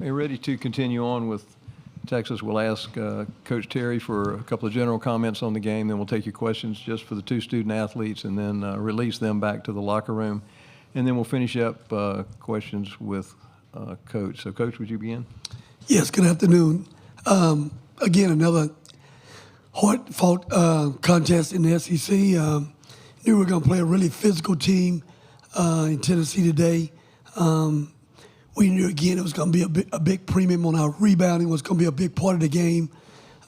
We're ready to continue on with Texas. We'll ask Coach Terry for a couple of general comments on the game, then we'll take your questions just for the two student athletes and then release them back to the locker room. And then we'll finish up questions with Coach. So, Coach, would you begin? Yes, good afternoon. Again, another hard-fought contest in the SEC. Knew we were going to play a really physical team in Tennessee today. We knew, again, it was going to be a big premium on our rebounding. It was going to be a big part of the game.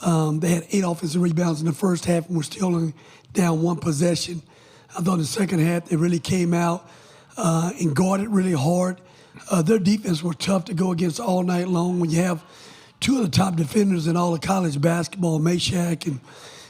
They had 8 offensive rebounds in the first half, and we're still only down 1 possession. I thought in the second half they really came out and guarded really hard. Their defense was tough to go against all night long. When you have 2 of the top defenders in all of college basketball, Meshack and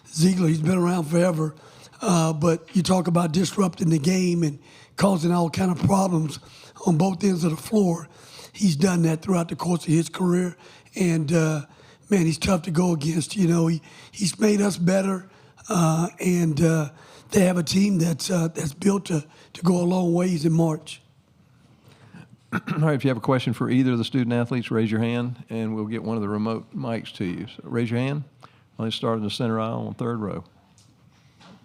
Ziegler, he's been around forever. But you talk about disrupting the game and causing all kind of problems on both ends of the floor. He's done that throughout the course of his career, and man, he's tough to go against. You know, he's made us better, and they have a team that's built to go a long ways in March. All right, if you have a question for either of the student athletes, raise your hand, and we'll get one of the remote mics to you. So raise your hand. Let's start in the center aisle on 3rd row.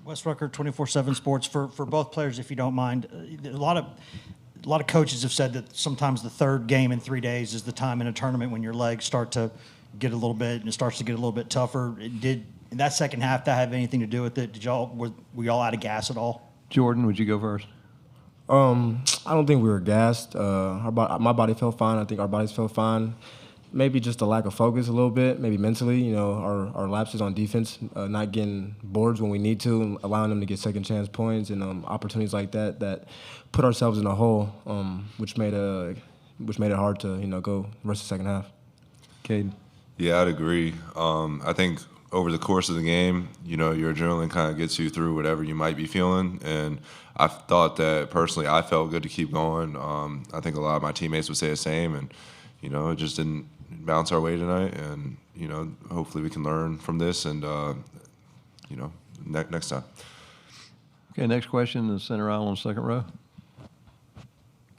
Wes Rucker, 24/7 Sports. For both players, if you don't mind, a lot of coaches have said that sometimes the 3rd game in 3 days is the time in a tournament when your legs start to get a little bit, and it starts to get a little bit tougher. Did in that second half that have anything to do with it? Were y'all out of gas at all? Jordan, would you go first? I don't think we were gassed. My body felt fine. I think our bodies felt fine. Maybe just a lack of focus a little bit, maybe mentally, you know, our lapses on defense, not getting boards when we need to, and allowing them to get second chance points and opportunities like that put ourselves in a hole, which made it hard to, you know, go the rest of the second half. Caden? Yeah, I'd agree. I think over the course of the game, you know, your adrenaline kind of gets you through whatever you might be feeling, and I thought that personally I felt good to keep going. I think a lot of my teammates would say the same, and, you know, it just didn't bounce our way tonight, and, you know, hopefully we can learn from this and, you know, next time. Okay, next question in the center aisle on 2nd row.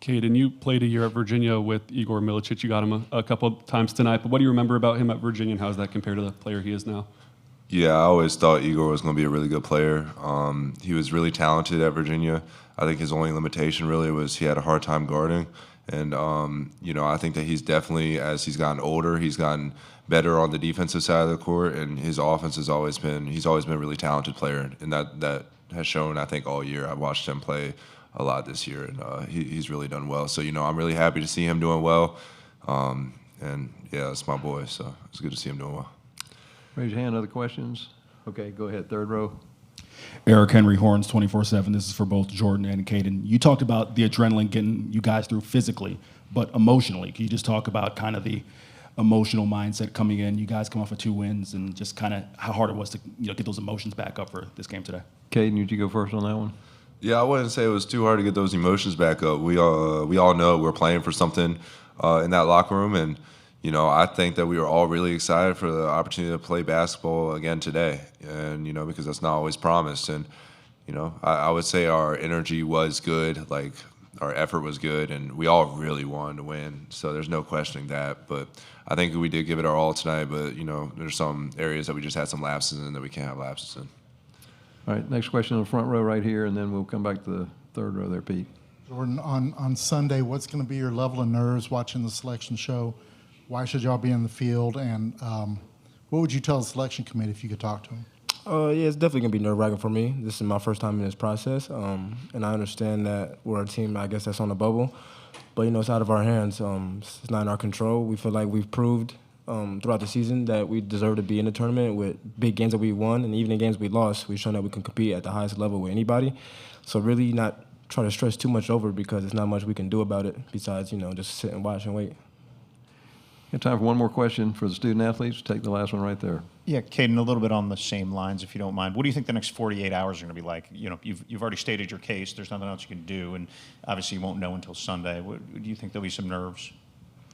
Caden, you played a year at Virginia with Igor Milicic. You got him a couple of times tonight, but what do you remember about him at Virginia, and how does that compare to the player he is now? Yeah, I always thought Igor was going to be a really good player. He was really talented at Virginia. I think his only limitation really was he had a hard time guarding. And, you know, I think that he's definitely, as he's gotten older, he's gotten better on the defensive side of the court, and his offense he's always been a really talented player. And that has shown, I think, all year. I've watched him play a lot this year, and he's really done well. So, you know, I'm really happy to see him doing well. And, yeah, it's my boy, so it's good to see him doing well. Raise your hand. Other questions? Okay, go ahead. 3rd row. Eric Henry, Horns 24/7. This is for both Jordan and Caden. You talked about the adrenaline getting you guys through physically, but emotionally. Can you just talk about kind of the emotional mindset coming in? You guys come off of 2 wins, and just kind of how hard it was to, you know, get those emotions back up for this game today. Caden, would you go first on that one? Yeah, I wouldn't say it was too hard to get those emotions back up. We all know we're playing for something in that locker room, and, you know, I think that we were all really excited for the opportunity to play basketball again today, and, you know, because that's not always promised. And, you know, I would say our energy was good, like our effort was good, and we all really wanted to win, so there's no questioning that. But I think we did give it our all tonight, but, you know, there's some areas that we just had some lapses in that we can't have lapses in. All right, next question on the front row right here, and then we'll come back to the 3rd row there, Pete. Jordan, on Sunday, what's going to be your level of nerves watching the selection show? Why should y'all be in the field? And what would you tell the selection committee if you could talk to them? Yeah, it's definitely going to be nerve-wracking for me. This is my first time in this process, and I understand that we're a team, I guess, that's on the bubble. But, you know, it's out of our hands. It's not in our control. We feel like we've proved throughout the season that we deserve to be in the tournament with big games that we won, and even in games we lost, we've shown that we can compete at the highest level with anybody. So really not try to stress too much over, because there's not much we can do about it besides, you know, just sit and watch and wait. We have time for one more question for the student athletes. Take the last one right there. Yeah, Caden, a little bit on the same lines, if you don't mind. What do you think the next 48 hours are going to be like? You know, you've already stated your case. There's nothing else you can do, and obviously you won't know until Sunday. Do you think there'll be some nerves?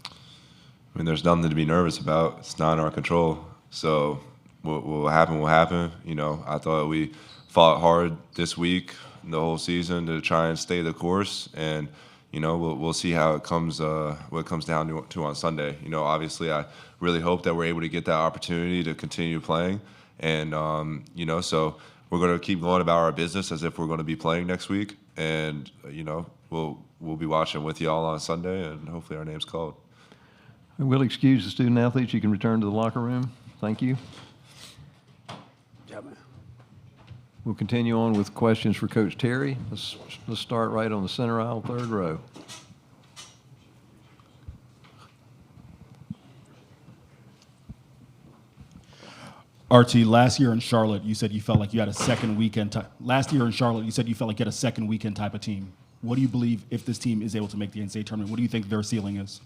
I mean, there's nothing to be nervous about. It's not in our control. So what will happen will happen. You know, I thought we fought hard this week, the whole season, to try and stay the course. And, you know, we'll see how it comes what it comes down to on Sunday. You know, obviously I really hope that we're able to get that opportunity to continue playing, and you know, so we're going to keep going about our business as if we're going to be playing next week, and you know, we'll be watching with y'all on Sunday, and hopefully our name's called. We'll excuse the student athletes. You can return to the locker room. Thank you. We'll continue on with questions for Coach Terry. Let's start right on the center aisle, third row. RT, last year in Charlotte, you said you felt like you had a second weekend. Last year in Charlotte, you said you felt like you had a second weekend type of team. What do you believe if this team is able to make the NCAA tournament? What do you think their ceiling is?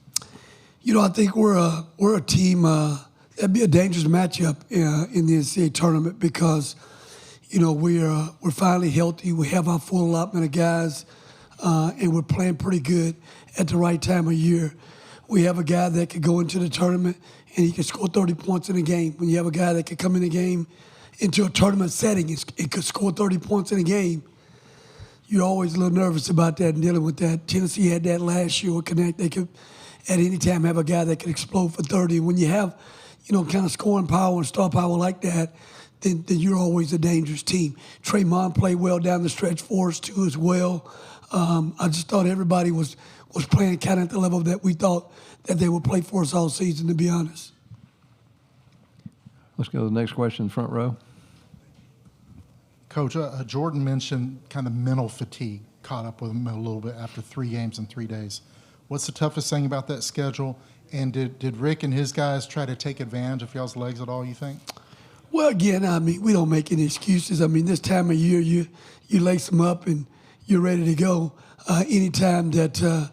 You know, I think we're a team. That'd be a dangerous matchup in the NCAA tournament because, you know, we're finally healthy. We have our full allotment of guys, and we're playing pretty good at the right time of year. We have a guy that could go into the tournament and he could score 30 points in a game. When you have a guy that could come in a game into a tournament setting and could score 30 points in a game, you're always a little nervous about that and dealing with that. Tennessee had that last year with Connect. They could at any time have a guy that could explode for 30. And when you have, you know, kind of scoring power and star power like that, then you're always a dangerous team. Tremont played well down the stretch for us too as well. I just thought everybody was playing kind of at the level that we thought that they would play for us all season, to be honest. Let's go to the next question, front row. Coach, Jordan mentioned kind of mental fatigue caught up with him a little bit after 3 games in 3 days. What's the toughest thing about that schedule? And did Rick and his guys try to take advantage of y'all's legs at all, you think? Well, again, I mean, we don't make any excuses. I mean, this time of year, you lace them up and you're ready to go. Anytime that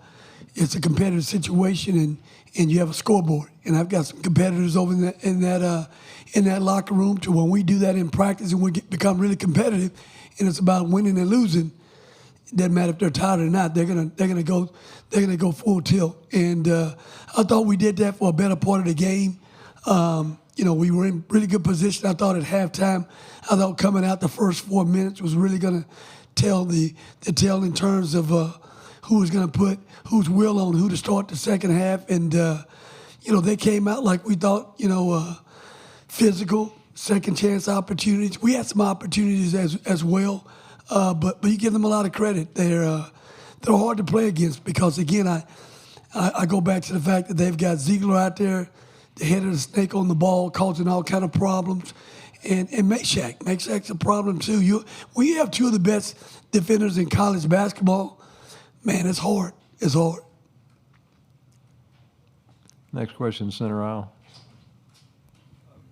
it's a competitive situation and you have a scoreboard, and I've got some competitors over in that locker room to when we do that in practice and we become really competitive, and it's about winning and losing. It doesn't matter if they're tired or not. They're gonna go full tilt. And I thought we did that for a better part of the game. You know, we were in really good position. I thought at halftime, I thought coming out the first 4 minutes was really going to tell the tale in terms of who was going to put whose will on who to start the second half. And, you know, they came out like we thought, you know, physical, second chance opportunities. We had some opportunities as well, but you give them a lot of credit. They're hard to play against because, again, I go back to the fact that they've got Ziegler out there, the head of the snake on the ball, causing all kind of problems. And Meshach's a problem too. When you have 2 of the best defenders in college basketball, man, it's hard. It's hard. Next question, center aisle.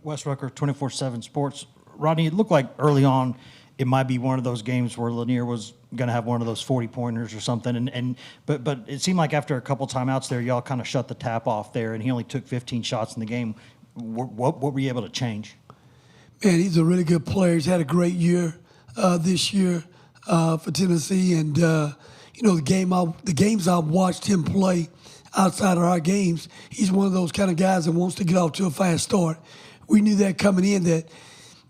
Wes Rucker, 24/7 Sports. Rodney, it looked like early on it might be one of those games where Lanier was going to have one of those 40-pointers or something. But it seemed like after a couple timeouts there, y'all kind of shut the tap off there, and he only took 15 shots in the game. What were you able to change? Man, he's a really good player. He's had a great year this year for Tennessee. And, you know, the games I've watched him play outside of our games, he's one of those kind of guys that wants to get off to a fast start. We knew that coming in, that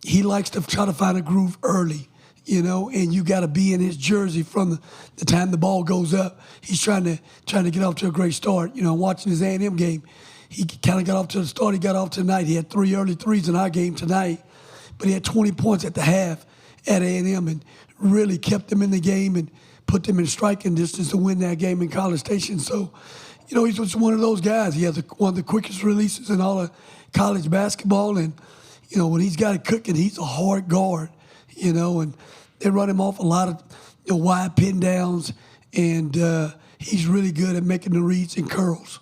he likes to try to find a groove early, you know, and you got to be in his jersey from the time the ball goes up. He's trying to get off to a great start. You know, watching his A&M game, he kind of got off to the start he got off tonight. He had 3 early threes in our game tonight, but he had 20 points at the half at A&M and really kept them in the game and put them in striking distance to win that game in College Station. So, you know, he's just one of those guys. He has one of the quickest releases in all of college basketball, and you know, when he's got it cooking, he's a hard guard, you know, and they run him off a lot of, you know, wide pin downs, and he's really good at making the reads and curls.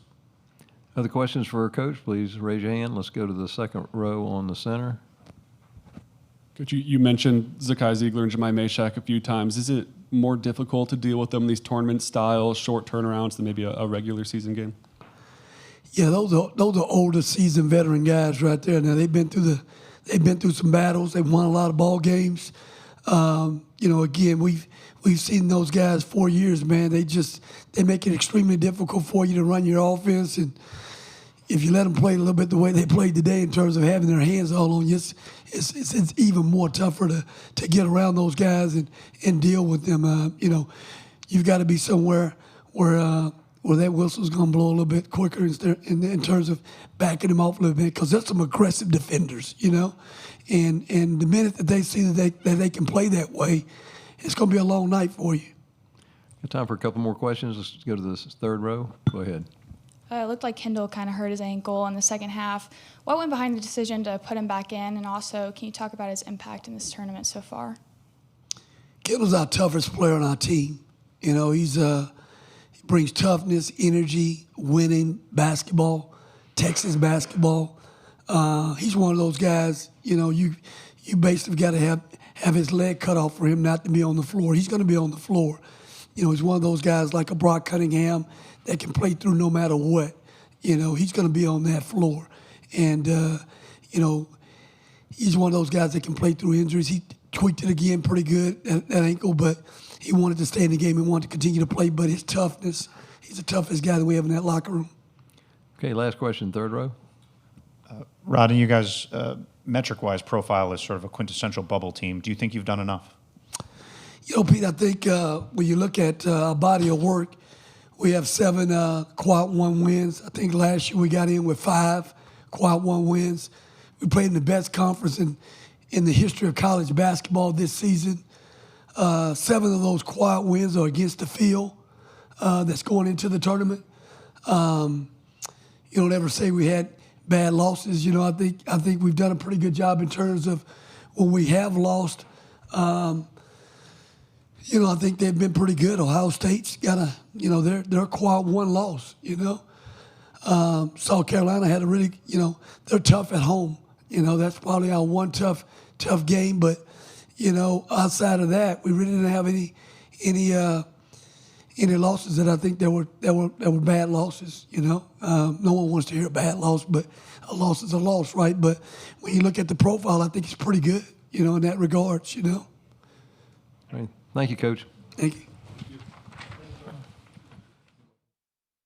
Other questions for our coach, please raise your hand. Let's go to the second row on the center. Coach, you mentioned Zakai Ziegler and Jemai Meshach a few times. Is it more difficult to deal with them in these tournament-style short turnarounds than maybe a regular season game? Yeah, those are older, seasoned veteran guys right there. Now they've been through some battles. They've won a lot of ball games. You know, again, we've seen those guys 4 years, man. They make it extremely difficult for you to run your offense, and if you let them play a little bit the way they played today in terms of having their hands all on you, it's even more tougher to get around those guys and deal with them. You know, you've got to be somewhere where that whistle's going to blow a little bit quicker in terms of backing them off a little bit, because there's some aggressive defenders, you know, and the minute that they see that they can play that way, it's going to be a long night for you. Got time for a couple more questions. Let's go to this third row. Go ahead. It looked like Kendall kind of hurt his ankle in the second half. What went behind the decision to put him back in? And also, can you talk about his impact in this tournament so far? Kendall's our toughest player on our team. You know, he brings toughness, energy, winning basketball, Texas basketball. He's one of those guys, you know, you basically got to have his leg cut off for him not to be on the floor. He's going to be on the floor. You know, he's one of those guys like a Brock Cunningham that can play through no matter what. You know, he's going to be on that floor. And, you know, he's one of those guys that can play through injuries. He tweaked it again pretty good, that ankle, but he wanted to stay in the game and wanted to continue to play. But his toughness, he's the toughest guy that we have in that locker room. Okay, last question, third row. Rodney, you guys, metric-wise, profile is sort of a quintessential bubble team. Do you think you've done enough? You know, Pete, I think when you look at our body of work, we have 7 quad 1 wins. I think last year we got in with 5 quad 1 wins. We played in the best conference in the history of college basketball this season. 7 of those quad wins are against the field that's going into the tournament. You don't ever say we had bad losses. You know, I think we've done a pretty good job in terms of when we have lost. You know, I think they've been pretty good. Ohio State's got they're quad 1 loss, you know. South Carolina had a really, you know, they're tough at home. You know, that's probably our one tough game. But, you know, outside of that, we really didn't have any losses that I think that were bad losses, you know. No one wants to hear a bad loss, but a loss is a loss, right? But when you look at the profile, I think it's pretty good, you know, in that regards, you know. All right. Thank you, Coach. Thank you.